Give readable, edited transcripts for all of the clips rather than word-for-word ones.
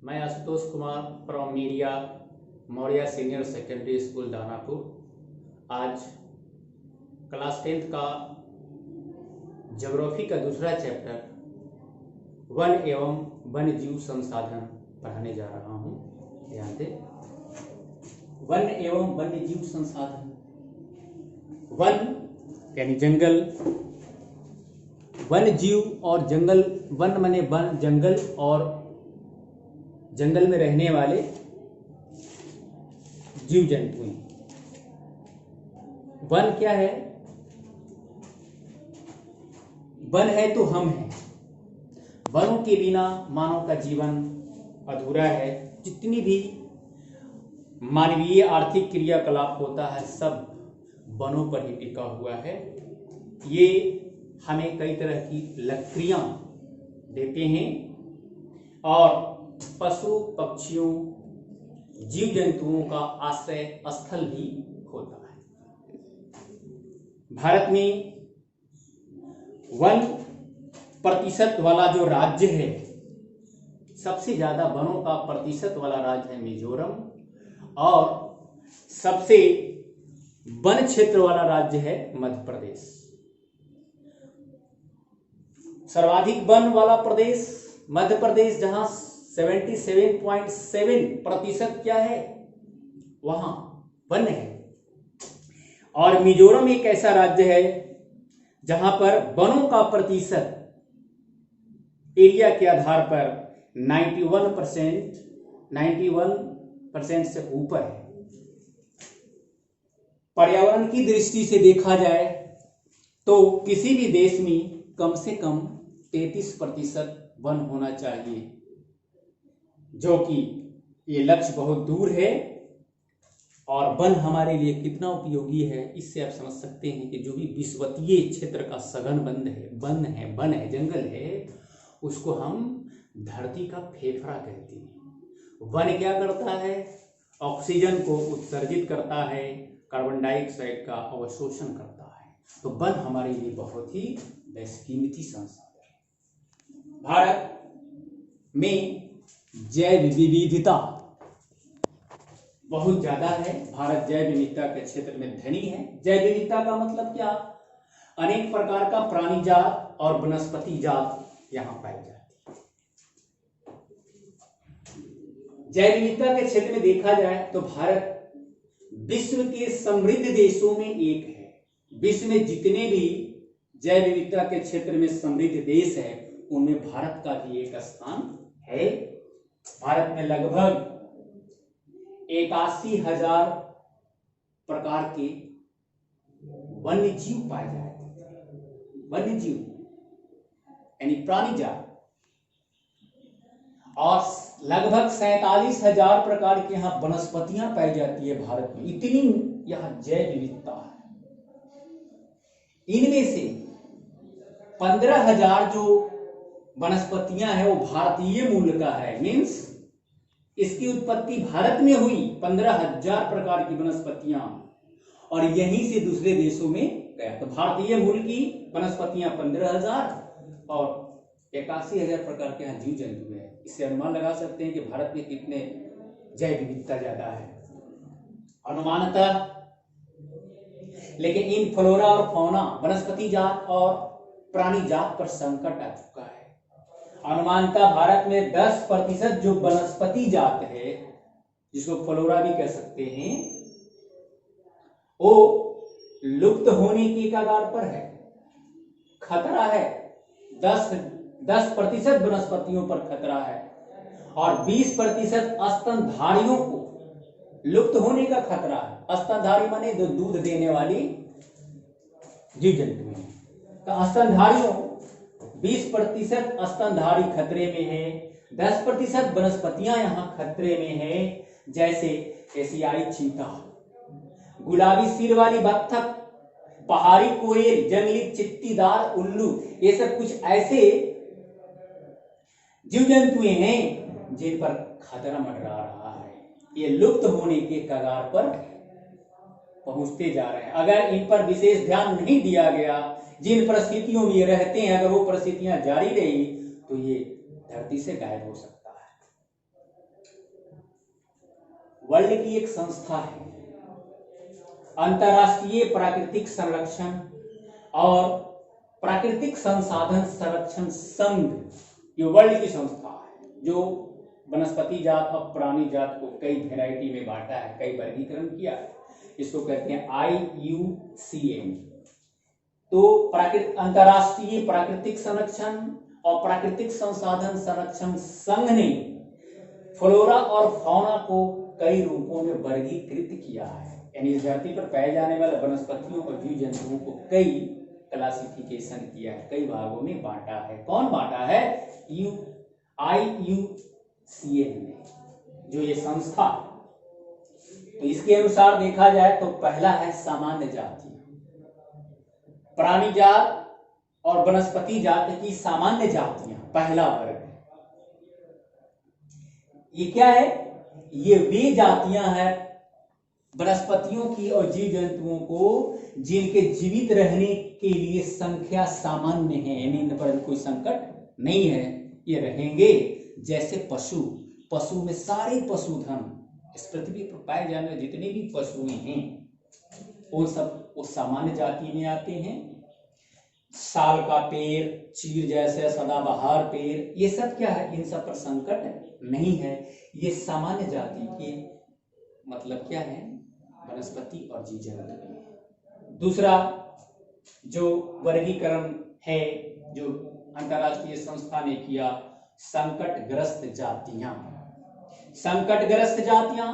मैं Ashutosh Kumar from media Maurya senior secondary school Danapur. आज class 10th का ज्योग्राफी का दूसरा चैप्टर वन एवं वन्य जीव संसाधन पढ़ाने जा रहा हूँ। ध्यान दें, वन एवं वन्य जीव संसाधन। वन यानी जंगल, वन्य जीव और जंगल। वन माने वन, जंगल और जंगल में रहने वाले जीव जंतु। वन क्या है? वन है तो हम हैं। वनों के बिना मानव का जीवन अधूरा है। जितनी भी मानवीय आर्थिक क्रियाकलाप होता है सब वनों पर ही टिका हुआ है। ये हमें कई तरह की लकड़ियां देते हैं और पशु पक्षियों जीव जंतुओं का आश्रय स्थल भी होता है। भारत में वन प्रतिशत वाला जो राज्य है, सबसे ज्यादा वनों का प्रतिशत वाला राज्य है मिजोरम और सबसे वन क्षेत्र वाला राज्य है मध्य प्रदेश। सर्वाधिक वन वाला प्रदेश मध्य प्रदेश, जहां 77.7% क्या है, वहां वन है। और मिजोरम एक ऐसा राज्य है जहां पर वनों का प्रतिशत एरिया के आधार पर 91% से ऊपर है। पर्यावरण की दृष्टि से देखा जाए तो किसी भी देश में कम से कम 33% वन होना चाहिए, जो कि ये लक्ष्य बहुत दूर है। और वन हमारे लिए कितना उपयोगी है, इससे आप समझ सकते हैं कि जो भी विषुवतीय क्षेत्र का सघन वन है, जंगल है, उसको हम धरती का फेफड़ा कहते हैं। वन क्या करता है? ऑक्सीजन को उत्सर्जित करता है, कार्बन डाइऑक्साइड का अवशोषण करता है। तो वन हमारे लिए बहुत ही बेशकीमती संसाधन है। भारत में जैव विविधता बहुत ज्यादा है। भारत जैव विविधता के क्षेत्र में धनी है। जैव विविधता का मतलब क्या? अनेक प्रकार का प्राणी जात और वनस्पति जात यहां पाई जाती है। जैव विविधता के क्षेत्र में देखा जाए तो भारत विश्व के समृद्ध देशों में एक है। विश्व में जितने भी जैव विविधता के क्षेत्र में समृद्ध देश है, उनमें भारत का भी एक स्थान है। भारत में लगभग 81,000 प्रकार के वन्य जीव पाए जाते हैं। वन्य जीव यानी प्राणी जात। और लगभग 47,000 प्रकार के यहाँ वनस्पतियां पाई जाती है भारत में। इतनी यहाँ जैव विविधता है। इनमें से 15,000 जो वनस्पतियां हैं वो भारतीय मूल का है। मीन्स इसकी उत्पत्ति भारत में हुई। 15,000 प्रकार की वनस्पतियां और यहीं से दूसरे देशों में गया। तो भारतीय मूल की वनस्पतियां 15,000 और 81,000 प्रकार के यहाँ जीव जंतु है। इससे अनुमान लगा सकते हैं कि भारत में कितने जैव विविधता ज्यादा है अनुमानतः। लेकिन इन फ्लोरा और फौना, वनस्पति जात और प्राणी जात पर संकट आ चुका है। अनुमानतः भारत में 10% जो वनस्पति जात है, जिसको फ्लोरा भी कह सकते हैं, वो लुप्त होने की कगार पर है। खतरा है। 10% वनस्पतियों पर खतरा है और 20% स्तनधारियों को लुप्त होने का खतरा है। स्तनधारी माने जो दूध देने वाली जीव जंतु है। तो स्तनधारियों 20% स्तनधारी खतरे में है। 10% वनस्पतियां यहां खतरे में है, जैसे एशियाई चीता, गुलाबी सिर वाली बत्तख, पहाड़ी कोयल, जंगली चित्तीदार उल्लू। ये सब कुछ ऐसे जीव जंतु हैं जिन पर खतरा मंडरा रहा है। ये लुप्त होने के कगार पर पहुंचते जा रहे हैं। अगर इन पर विशेष ध्यान नहीं दिया गया, जिन परिस्थितियों में ये रहते हैं, अगर वो परिस्थितियां जारी रही तो ये धरती से गायब हो सकता है। वर्ल्ड की एक संस्था है, अंतर्राष्ट्रीय प्राकृतिक संरक्षण और प्राकृतिक संसाधन संरक्षण संघ। ये वर्ल्ड की संस्था है जो वनस्पति जात और प्राणी जात को कई वैरायटी में बांटा है, कई वर्गीकरण किया है। इसको कहते हैं IUCN। तो अंतर्राष्ट्रीय प्राकृतिक संरक्षण और प्राकृतिक संसाधन संरक्षण संघ ने फ्लोरा और फौना को कई रूपों में वर्गीकृत किया है, यानी इस धरती पर पाए जाने वाले वनस्पतियों और जीव जंतुओं को कई क्लासिफिकेशन किया है, कई भागों में बांटा है। कौन बांटा है? IUCN ने, जो ये संस्था। तो इसके अनुसार देखा जाए तो पहला है सामान्य जाति, प्राणी जात और वनस्पति जात की सामान्य जातियां, पहला वर्ग है। ये क्या है? ये वे जातियां हैं वनस्पतियों की और जीव जंतुओं को जिनके जीवित रहने के लिए संख्या सामान्य है, यानी इन पर कोई संकट नहीं है, ये रहेंगे। जैसे पशु में सारे पशुधन, इस पृथ्वी पर पाए जाने वाले जितने भी पशु हैं वो सब उस सामान्य जाति में आते हैं। साल का पेड़, चीड़ जैसे सदाबहार पेड़, ये सब क्या है? इन सब पर संकट नहीं है, ये सामान्य जाति के मतलब क्या है? वनस्पति और जीव जंतु। दूसरा जो वर्गीकरण है जो अंतर्राष्ट्रीय संस्था ने किया, संकटग्रस्त जातियां। संकटग्रस्त जातियां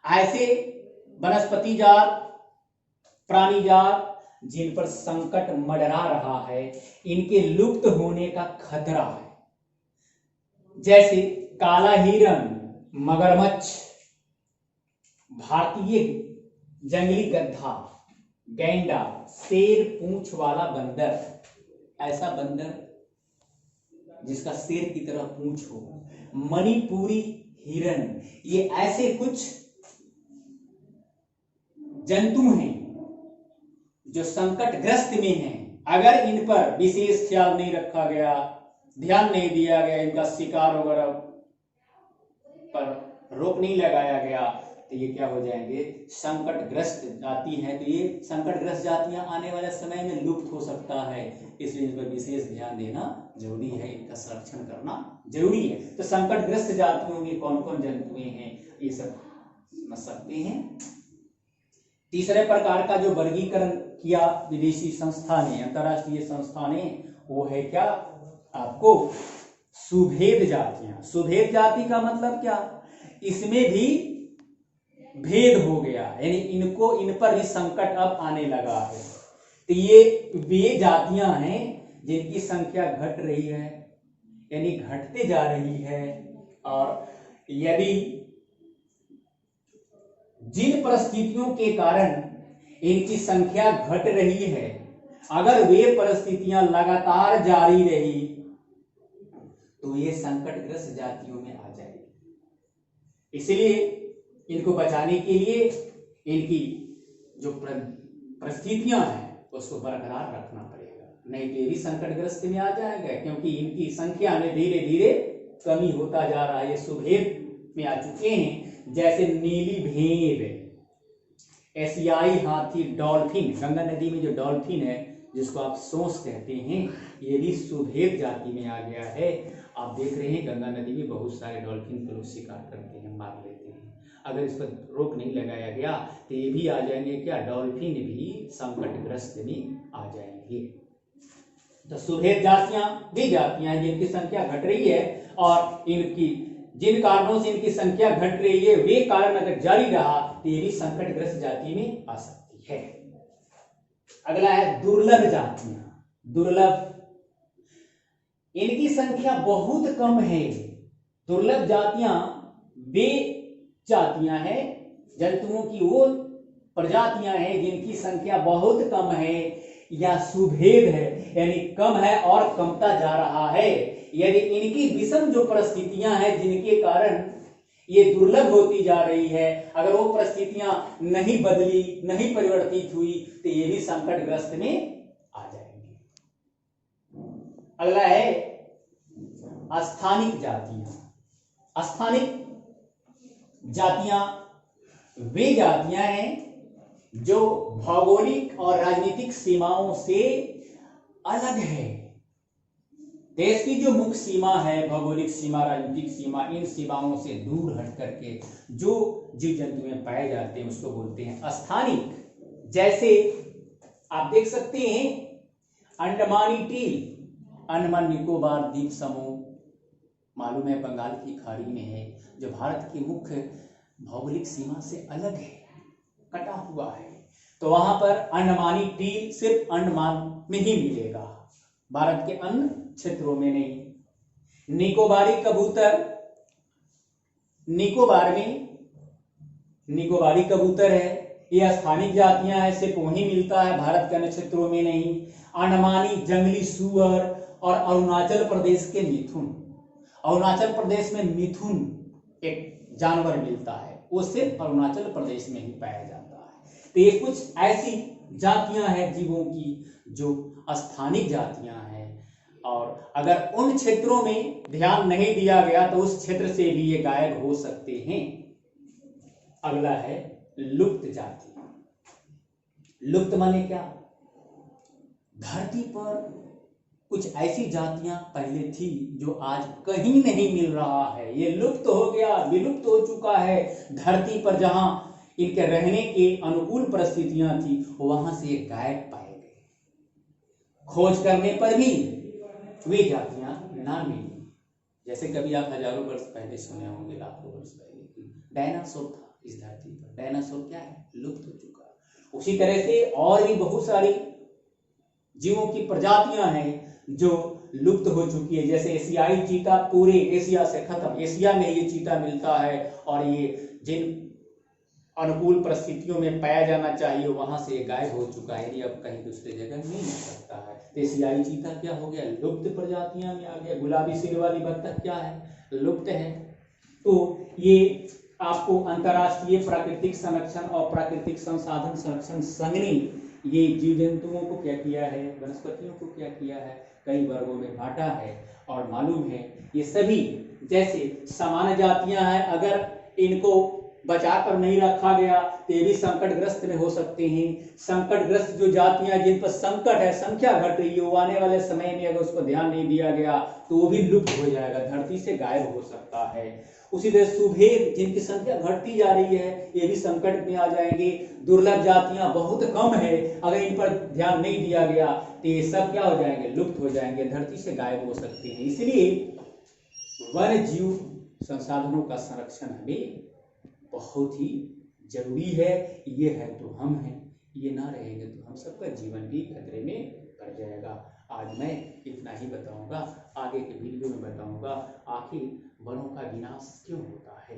ऐसे वनस्पति जात, प्राणी जात जिन पर संकट मंडरा रहा है, इनके लुप्त होने का खतरा है। जैसे काला हिरण, मगरमच्छ, भारतीय जंगली गधा, गैंडा, शेर पूंछ वाला बंदर, ऐसा बंदर जिसका शेर की तरह पूंछ हो, मणिपुरी हिरण, ये ऐसे कुछ जंतु हैं जो संकटग्रस्त में हैं। अगर इन पर विशेष ख्याल नहीं रखा गया, ध्यान नहीं दिया गया, इनका शिकार वगैरह पर रोक नहीं लगाया गया, तो ये क्या हो जाएंगे? संकटग्रस्त जाति है। तो ये संकटग्रस्त जातियां आने वाले समय में लुप्त हो सकता है, इसलिए इस पर विशेष ध्यान देना जरूरी है, इनका संरक्षण करना जरूरी है। तो संकटग्रस्त जातियों में कौन कौन जंतु हैं, ये सब समझ सकते हैं। तीसरे प्रकार का जो वर्गीकरण किया विदेशी संस्था ने, अंतर्राष्ट्रीय संस्था ने, वो है क्या? आपको सुभेद जातियां। सुभेद जाति का मतलब क्या? इसमें भी भेद हो गया, यानी इन पर भी संकट अब आने लगा है। तो ये वे जातियां हैं जिनकी संख्या घट रही है, यानी घटते जा रही है। और यदि जिन परिस्थितियों के कारण इनकी संख्या घट रही है, अगर वे परिस्थितियां लगातार जारी रही तो ये संकटग्रस्त जातियों में आ जाएगी। इसलिए इनको बचाने के लिए इनकी जो परिस्थितियां हैं उसको बरकरार रखना पड़ेगा, नहीं तो ये भी संकटग्रस्त में आ जाएंगे, क्योंकि इनकी संख्या में धीरे धीरे कमी होता जा रहा है। ये सुभेद में आ चुके हैं, जैसे नीली भेड़, एशियाई हाथी, डॉल्फिन, गंगा नदी में जो डॉल्फिन है जिसको आप सोंस कहते हैं, ये भी सुभेद जाति में आ गया है। आप देख रहे हैं गंगा नदी में बहुत सारे डॉल्फिन को लोग शिकार करते हैं, मार लेते हैं। अगर इस पर रोक नहीं लगाया गया तो ये भी आ जाएंगे क्या? डॉल्फिन भी संकटग्रस्त में आ जाएंगे। तो सुभेद जातियां भी जातियां जिनकी संख्या घट रही है, और इनकी जिन कारणों से इनकी संख्या घट रही है वे कारण अगर जारी रहा तो ये भी संकटग्रस्त जाति में आ सकती है। अगला है दुर्लभ जातियां। दुर्लभ, इनकी संख्या बहुत कम है। दुर्लभ जातियां वे जातियां हैं, जंतुओं की वो प्रजातियां हैं जिनकी संख्या बहुत कम है या सुभेद है, यानी कम है और कमता जा रहा है। यदि इनकी विषम जो परिस्थितियां हैं जिनके कारण ये दुर्लभ होती जा रही है, अगर वो परिस्थितियां नहीं बदली, नहीं परिवर्तित हुई तो ये भी संकटग्रस्त में आ जाएंगे। अगला है स्थानिक जातियां। स्थानिक जातियां वे जातियां हैं जो भौगोलिक और राजनीतिक सीमाओं से अलग है। देश की जो मुख्य सीमा है, भौगोलिक सीमा, राजनीतिक सीमा, इन सीमाओं से दूर हट करके जो जीव जंतु में पाए जाते हैं उसको बोलते हैं स्थानिक। जैसे आप देख सकते हैं अंडमानी टील, अंडमान निकोबार द्वीप समूह, मालूम है बंगाल की खाड़ी में है, जो भारत की मुख्य भौगोलिक सीमा से अलग है, कटा हुआ है। तो वहां पर अंडमानी टील सिर्फ अंडमान में ही मिलेगा, भारत के अन्य क्षेत्रों में नहीं। निकोबारी कबूतर, निकोबार में निकोबारी कबूतर है, ये स्थानिक जातियां हैं, सिर्फ वहीं मिलता है, भारत के अन्य क्षेत्रों में नहीं। अंडमानी जंगली सूअर और अरुणाचल प्रदेश के मिथुन, अरुणाचल प्रदेश में मिथुन एक जानवर मिलता है, वो सिर्फ अरुणाचल प्रदेश में ही पाया जाता है। तो ये कुछ ऐसी जातियां हैं जीवों की जो स्थानिक जातियां हैं, और अगर उन क्षेत्रों में ध्यान नहीं दिया गया तो उस क्षेत्र से भी ये गायब हो सकते हैं। अगला है लुप्त जाति। लुप्त माने क्या? धरती पर कुछ ऐसी जातियां पहले थी जो आज कहीं नहीं मिल रहा है, ये लुप्त हो गया, विलुप्त हो चुका है। धरती पर जहां इनके रहने के अनुकूल परिस्थितियां थी वहां से ये गायब पाए गए। खोज करने पर भी वे जातियां ना मिली। जैसे कभी आप हजारों वर्ष पहले सुने होंगे, लाखों वर्ष पहले कि डायनासोर था इस धरती पर। डायनासोर क्या है? लुप्त हो चुका। उसी तरह से और भी बहुत सारी जीवों की प्रजातियां हैं जो लुप्त हो चुकी है। जैसे एशियाई चीता पूरे एशिया से खत्म, एशिया में ये चीता मिलता है, और ये जिन अनुकूल परिस्थितियों में पाया जाना चाहिए वहां से गायब हो चुका है, अब कहीं दूसरी जगह नहीं मिल सकता है। तो एशियाई चीता क्या हो गया? लुप्त प्रजातियां में आ गया। गुलाबी सिर वाली बत्तख क्या है? लुप्त है। तो ये आपको अंतर्राष्ट्रीय प्राकृतिक संरक्षण और प्राकृतिक संसाधन संरक्षण संघ ने ये जीव जंतुओं को क्या किया है, वनस्पतियों को क्या किया है, कई वर्गों में बांटा है। और मालूम है ये सभी जैसे सामान्य जातियां हैं, अगर इनको बचा कर नहीं रखा गया तो ये भी संकटग्रस्त में हो सकते हैं। संकटग्रस्त जो जातियां जिन पर संकट है, संख्या घट रही है, वो आने वाले समय में अगर उसको ध्यान नहीं दिया गया तो वो भी लुप्त हो जाएगा, धरती से गायब हो सकता है। उसी तरह सुभेद जिनकी संख्या घटती जा रही है, ये भी संकट में आ जाएंगे। दुर्लभ जातियां बहुत कम है, अगर इन पर ध्यान नहीं दिया गया तो ये सब क्या हो जाएंगे? लुप्त हो जाएंगे, धरती से गायब हो सकते हैं। इसलिए वन्य जीव संसाधनों का संरक्षण हमें बहुत ही जरूरी है। ये है तो हम हैं, ये ना रहेंगे तो हम सबका जीवन भी खतरे में पड़ जाएगा। आज मैं इतना ही बताऊंगा, आगे के वीडियो में बताऊंगा आखिर वनों का विनाश क्यों होता है।